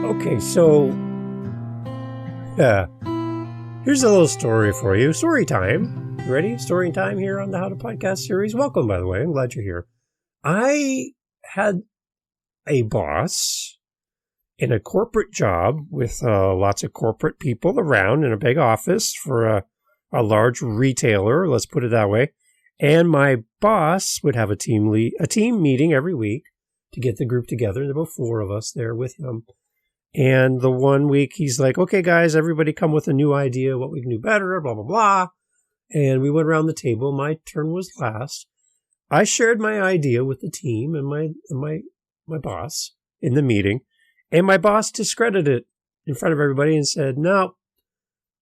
Okay, so here's a little story for you. Story time. You ready? Story time here on the How to Podcast series. Welcome, by the way. I'm glad you're here. I had a boss in a corporate job with lots of corporate people around in a big office for a large retailer, let's put it that way. And my boss would have a team meeting every week to get the group together. There were 4 of us there with him. And the one week he's like, okay, guys, everybody come with a new idea, what we can do better, blah, blah, blah. And we went around the table. My turn was last. I shared my idea with the team and my boss in the meeting. And my boss discredited it in front of everybody and said, no,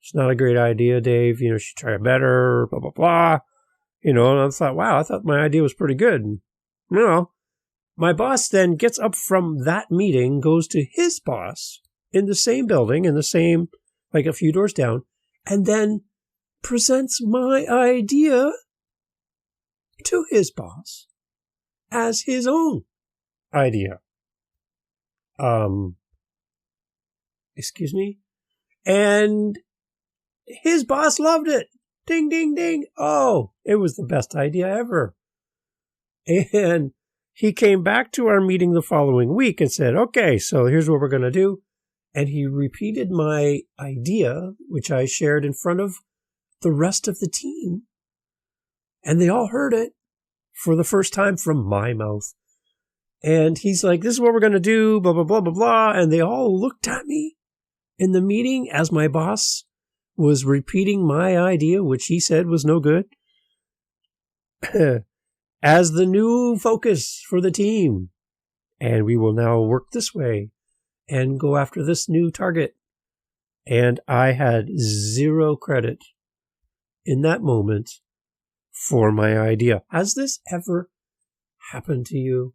it's not a great idea, Dave. You should try it better, blah, blah, blah. And I thought, wow, I thought my idea was pretty good. And, my boss then gets up from that meeting, goes to his boss in the same building, in the same, like a few doors down, and then presents my idea to his boss as his own idea. Excuse me? And his boss loved it. Ding, ding, ding. Oh, it was the best idea ever. And he came back to our meeting the following week and said, okay, so here's what we're going to do. And he repeated my idea, which I shared in front of the rest of the team. And they all heard it for the first time from my mouth. And he's like, this is what we're going to do, blah, blah, blah, blah, blah. And they all looked at me in the meeting as my boss was repeating my idea, which he said was no good, as the new focus for the team. And we will now work this way and go after this new target. And I had 0 credit in that moment for my idea. Has this ever happened to you?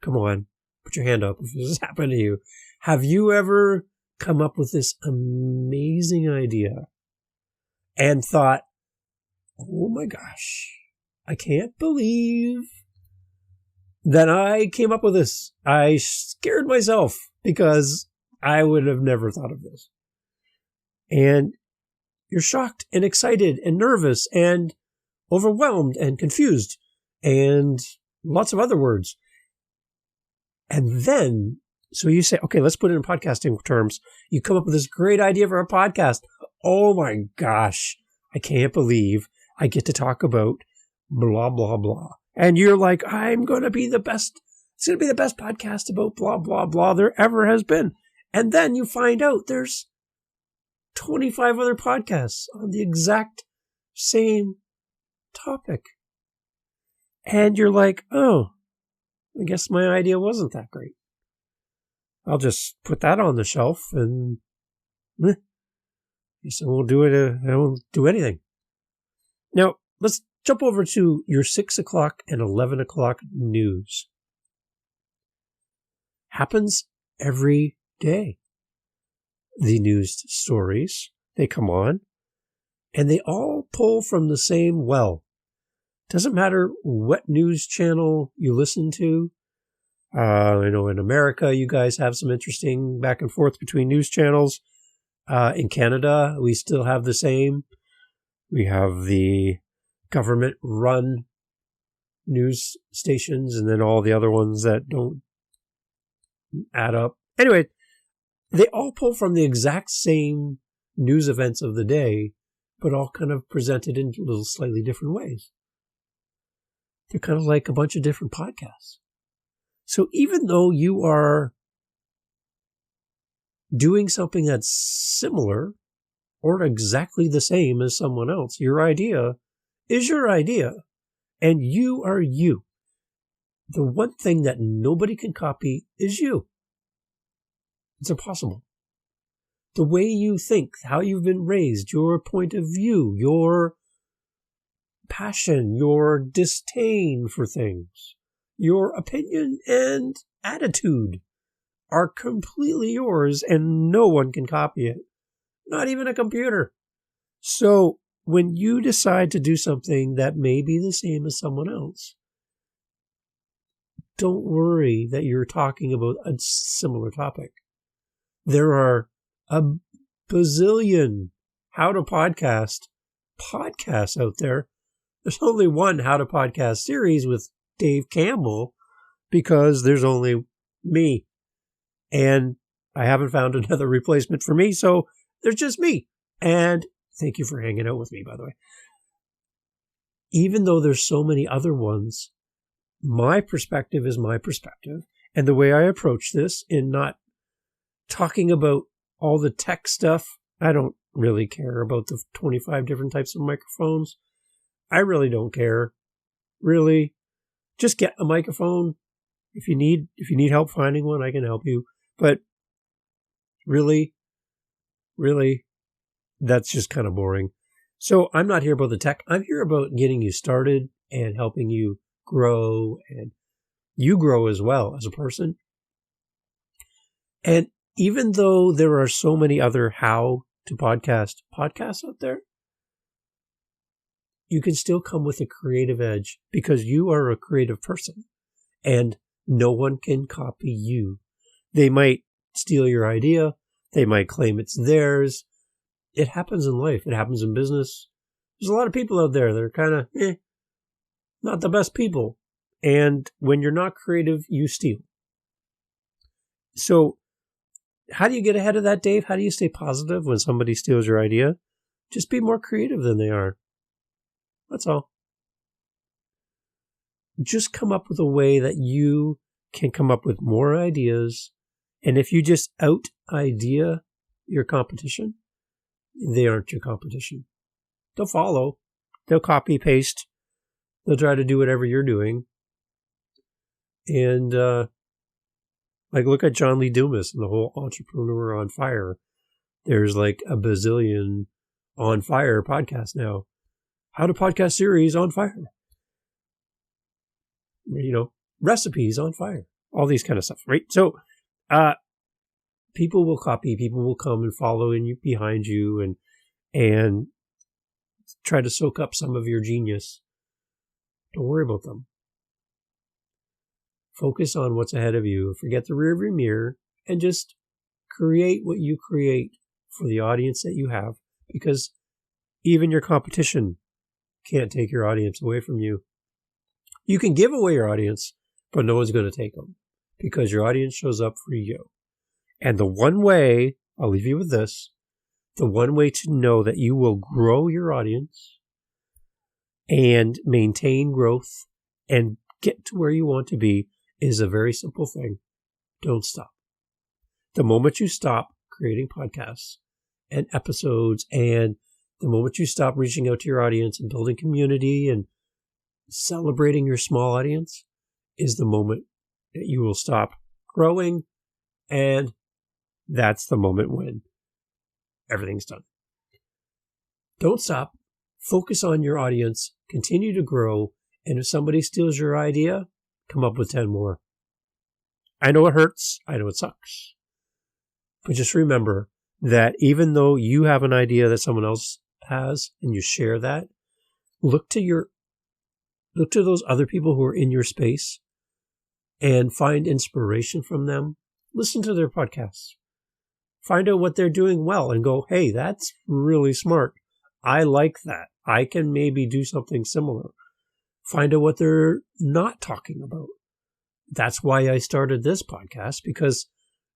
Come on, put your hand up if this has happened to you. Have you ever come up with this amazing idea and thought, oh my gosh, I can't believe that I came up with this. I scared myself because I would have never thought of this. And you're shocked and excited and nervous and overwhelmed and confused and lots of other words. And then, so you say, okay, let's put it in podcasting terms. You come up with this great idea for a podcast. Oh my gosh, I can't believe I get to talk about blah, blah, blah. And you're like, I'm going to be the best. It's going to be the best podcast about blah, blah, blah there ever has been. And then you find out there's 25 other podcasts on the exact same topic. And you're like, oh, I guess my idea wasn't that great. I'll just put that on the shelf and I guess I won't do it. I won't do anything. Now, let's jump over to your 6 o'clock and 11 o'clock news. Happens every day. The news stories, they come on, and they all pull from the same well. Doesn't matter what news channel you listen to. I know in America, you guys have some interesting back and forth between news channels. In Canada, we still have the same. We have the government-run news stations and then all the other ones that don't add up. Anyway, they all pull from the exact same news events of the day, but all kind of presented in little slightly different ways. They're kind of like a bunch of different podcasts. So even though you are doing something that's similar or exactly the same as someone else, your idea is your idea, and you are you. The one thing that nobody can copy is you. It's impossible. The way you think, how you've been raised, your point of view, your passion, your disdain for things, your opinion and attitude are completely yours and no one can copy it. Not even a computer. So when you decide to do something that may be the same as someone else, don't worry that you're talking about a similar topic. There are a bazillion how to podcast podcasts out there. There's only one how to podcast series with Dave Campbell because there's only me. And I haven't found another replacement for me, so there's just me. And thank you for hanging out with me, by the way. Even though there's so many other ones, my perspective is my perspective. And the way I approach this in not talking about all the tech stuff, I don't really care about the 25 different types of microphones. I really don't care. Really, just get a microphone. If you need help finding one, I can help you. But really, that's just kind of boring. So I'm not here about the tech. I'm here about getting you started and helping you grow, and you grow as well as a person. And even though there are so many other how to podcasts out there, you can still come with a creative edge because you are a creative person and no one can copy you. They might steal your idea. They might claim it's theirs. It happens in life. It happens in business. There's a lot of people out there that are kind of, not the best people. And when you're not creative, you steal. So how do you get ahead of that, Dave? How do you stay positive when somebody steals your idea? Just be more creative than they are. That's all. Just come up with a way that you can come up with more ideas. And if you just out-idea your competition, they aren't your competition. They'll follow. They'll copy, paste. They'll try to do whatever you're doing. And, look at John Lee Dumas and the whole Entrepreneur on Fire. There's like a bazillion on fire podcasts now. How to podcast series on fire. Recipes on fire. All these kind of stuff, right? So, people will copy. People will come and follow behind you and try to soak up some of your genius. Don't worry about them. Focus on what's ahead of you. Forget the rearview mirror and just create what you create for the audience that you have, because even your competition can't take your audience away from you. You can give away your audience, but no one's going to take them because your audience shows up for you. And the one way, I'll leave you with this, the one way to know that you will grow your audience and maintain growth and get to where you want to be is a very simple thing. Don't stop. The moment you stop creating podcasts and episodes, and the moment you stop reaching out to your audience and building community and celebrating your small audience, is the moment that you will stop growing, and that's the moment when everything's done. Don't stop. Focus on your audience. Continue to grow. And if somebody steals your idea, come up with 10 more. I know it hurts. I know it sucks. But just remember that even though you have an idea that someone else has and you share that, look to those other people who are in your space and find inspiration from them. Listen to their podcasts. Find out what they're doing well and go, hey, that's really smart. I like that. I can maybe do something similar. Find out what they're not talking about. That's why I started this podcast, because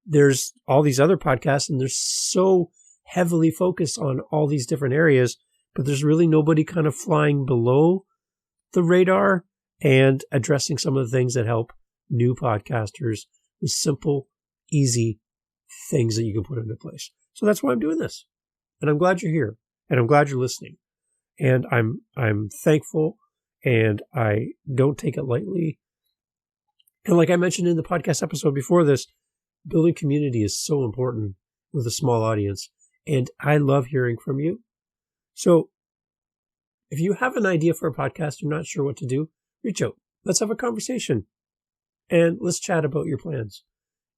there's all these other podcasts and they're so heavily focused on all these different areas, but there's really nobody kind of flying below the radar and addressing some of the things that help new podcasters with simple, easy things that you can put into place. So that's why I'm doing this. And I'm glad you're here. And I'm glad you're listening. And I'm thankful, and I don't take it lightly. And like I mentioned in the podcast episode before this, building community is so important with a small audience. And I love hearing from you. So if you have an idea for a podcast, you're not sure what to do, reach out. Let's have a conversation. And let's chat about your plans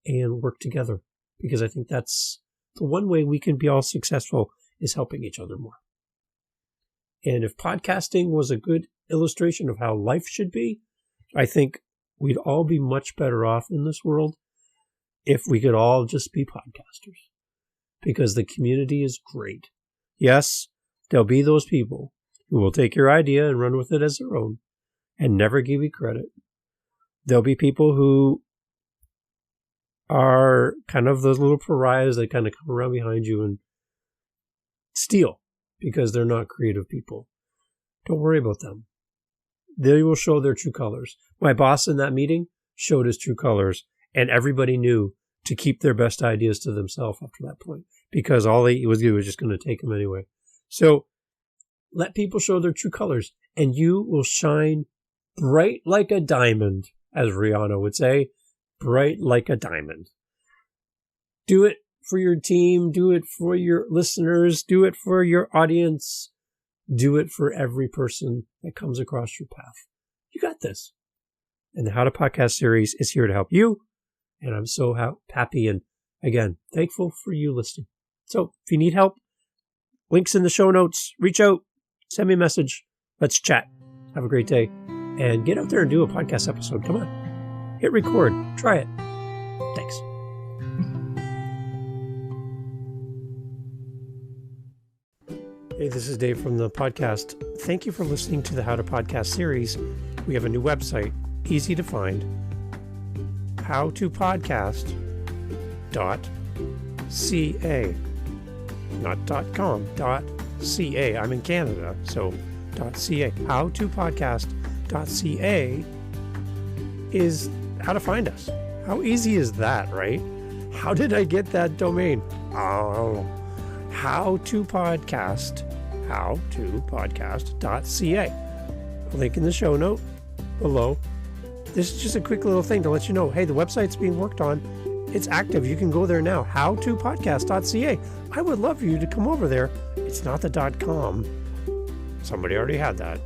and work together. Because I think that's the one way we can be all successful, is helping each other more. And if podcasting was a good illustration of how life should be, I think we'd all be much better off in this world. if we could all just be podcasters, because the community is great. Yes, there'll be those people who will take your idea and run with it as their own and never give you credit. There'll be people who are kind of those little pariahs that kind of come around behind you and steal because they're not creative people. Don't worry about them. They will show their true colors. My boss in that meeting showed his true colors, and everybody knew to keep their best ideas to themselves after that point, because all he was just going to take them anyway. So let people show their true colors, and you will shine bright like a diamond, as Rihanna would say, bright like a diamond. Do it for your team. Do it for your listeners. Do it for your audience. Do it for every person that comes across your path. You got this. And the How to Podcast series is here to help you. And I'm so happy and, again, thankful for you listening. So if you need help, links in the show notes. Reach out. Send me a message. Let's chat. Have a great day. And get out there and do a podcast episode. Come on. Hit record. Try it. Thanks. Hey, this is Dave from the podcast. Thank you for listening to the How to Podcast series. We have a new website, easy to find, howtopodcast.ca. Not .com, .ca. I'm in Canada, so .ca. Howtopodcast.ca is how to find us. How easy is that, right? How did I get that domain? Oh, howtopodcast.ca. Link in the show note below. This is just a quick little thing to let you know, hey, the website's being worked on. It's active. You can go there now. howtopodcast.ca. I would love for you to come over there. It's not the .com. Somebody already had that.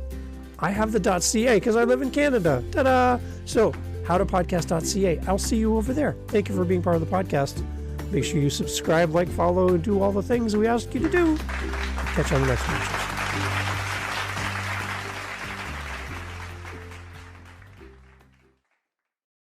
I have the .ca because I live in Canada. Ta-da! So, howtopodcast.ca. I'll see you over there. Thank you for being part of the podcast. Make sure you subscribe, like, follow, and do all the things we ask you to do. Catch you on the next one.